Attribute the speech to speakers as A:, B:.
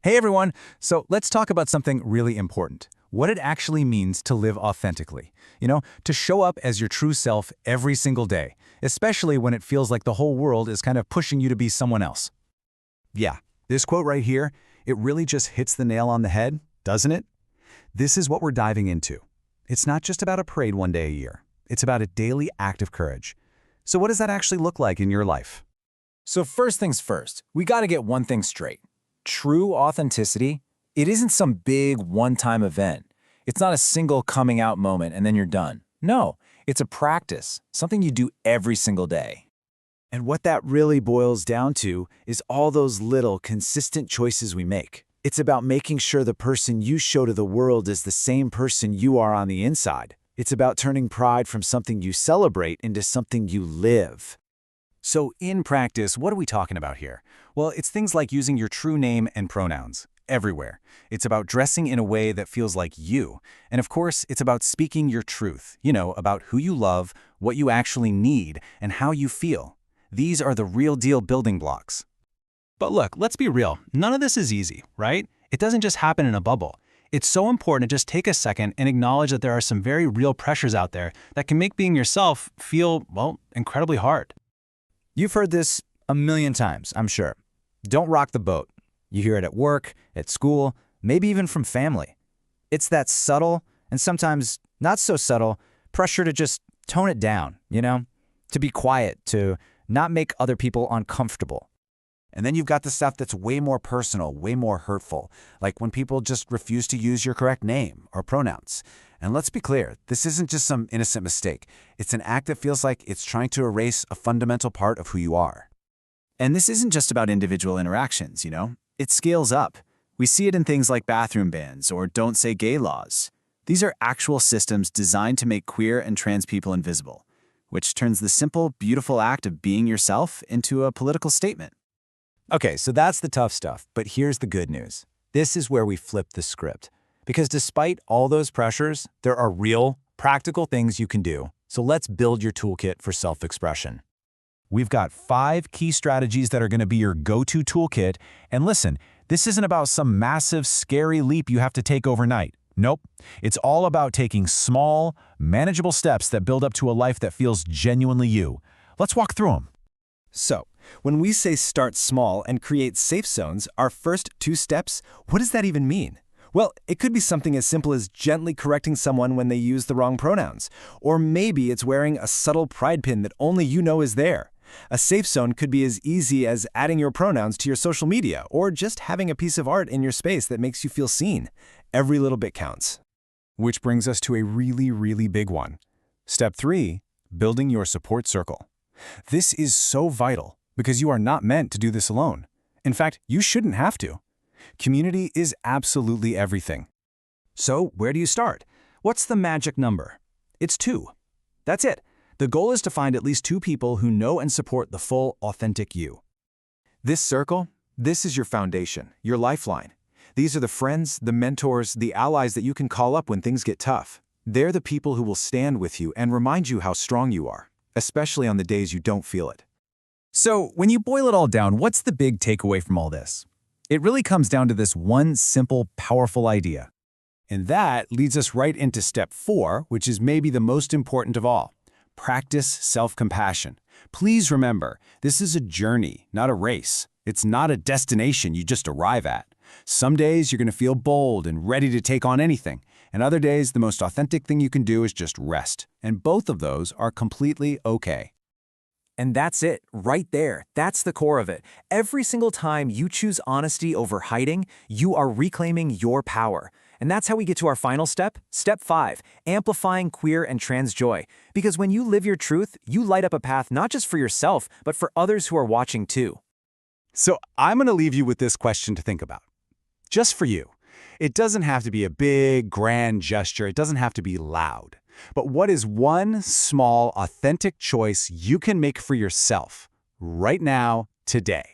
A: Hey everyone! So let's talk about something really important. What it actually means to live authentically. To show up as your true self every single day, especially when it feels like the whole world is kind of pushing you to be someone else.
B: Yeah, this quote right here, it really just hits the nail on the head, doesn't it? This is what we're diving into. It's not just about a parade one day a year. It's about a daily act of courage. So what does that actually look like in your life?
A: So first things first, we gotta get one thing straight. True authenticity, it isn't some big one-time event. It's not a single coming out moment and then you're done. No, it's a practice, something you do every single day.
B: And what that really boils down to is all those little, consistent choices we make. It's about making sure the person you show to the world is the same person you are on the inside. It's about turning pride from something you celebrate into something you live.
A: So in practice, what are we talking about here? Well, it's things like using your true name and pronouns everywhere. It's about dressing in a way that feels like you. And of course, it's about speaking your truth, about who you love, what you actually need, and how you feel. These are the real deal building blocks. But look, let's be real. None of this is easy, right? It doesn't just happen in a bubble. It's so important to just take a second and acknowledge that there are some very real pressures out there that can make being yourself feel, incredibly hard.
B: You've heard this a million times, I'm sure. Don't rock the boat. You hear it at work, at school, maybe even from family. It's that subtle, and sometimes not so subtle, pressure to just tone it down, To be quiet, to not make other people uncomfortable. And then you've got the stuff that's way more personal, way more hurtful, like when people just refuse to use your correct name or pronouns. And let's be clear, this isn't just some innocent mistake. It's an act that feels like it's trying to erase a fundamental part of who you are. And this isn't just about individual interactions, It scales up. We see it in things like bathroom bans or don't say gay laws. These are actual systems designed to make queer and trans people invisible, which turns the simple, beautiful act of being yourself into a political statement. Okay, so that's the tough stuff, but here's the good news. This is where we flip the script. Because despite all those pressures, there are real, practical things you can do. So let's build your toolkit for self-expression. We've got 5 key strategies that are going to be your go-to toolkit. And listen, this isn't about some massive, scary leap you have to take overnight. Nope. It's all about taking small, manageable steps that build up to a life that feels genuinely you. Let's walk through them.
C: So, when we say start small and create safe zones, our first 2 steps, what does that even mean? Well, it could be something as simple as gently correcting someone when they use the wrong pronouns. Or maybe it's wearing a subtle pride pin that only you know is there. A safe zone could be as easy as adding your pronouns to your social media, or just having a piece of art in your space that makes you feel seen. Every little bit counts.
B: Which brings us to a really, really big one. Step 3, building your support circle. This is so vital because you are not meant to do this alone. In fact, you shouldn't have to. Community is absolutely everything. So where do you start? What's the magic number? It's 2. That's it. The goal is to find at least 2 people who know and support the full, authentic you. This circle, this is your foundation, your lifeline. These are the friends, the mentors, the allies that you can call up when things get tough. They're the people who will stand with you and remind you how strong you are, especially on the days you don't feel it.
A: So when you boil it all down, what's the big takeaway from all this? It really comes down to this one simple, powerful idea.
B: And that leads us right into step 4, which is maybe the most important of all. Practice self-compassion. Please remember, this is a journey, not a race. It's not a destination you just arrive at. Some days you're going to feel bold and ready to take on anything, and other days the most authentic thing you can do is just rest. And both of those are completely okay.
C: And that's it, right there. That's the core of it. Every single time you choose honesty over hiding, you are reclaiming your power. And that's how we get to our final step, step 5, amplifying queer and trans joy. Because when you live your truth, you light up a path not just for yourself, but for others who are watching too.
B: So I'm going to leave you with this question to think about. Just for you. It doesn't have to be a big, grand gesture. It doesn't have to be loud. But what is one small, authentic choice you can make for yourself right now, today?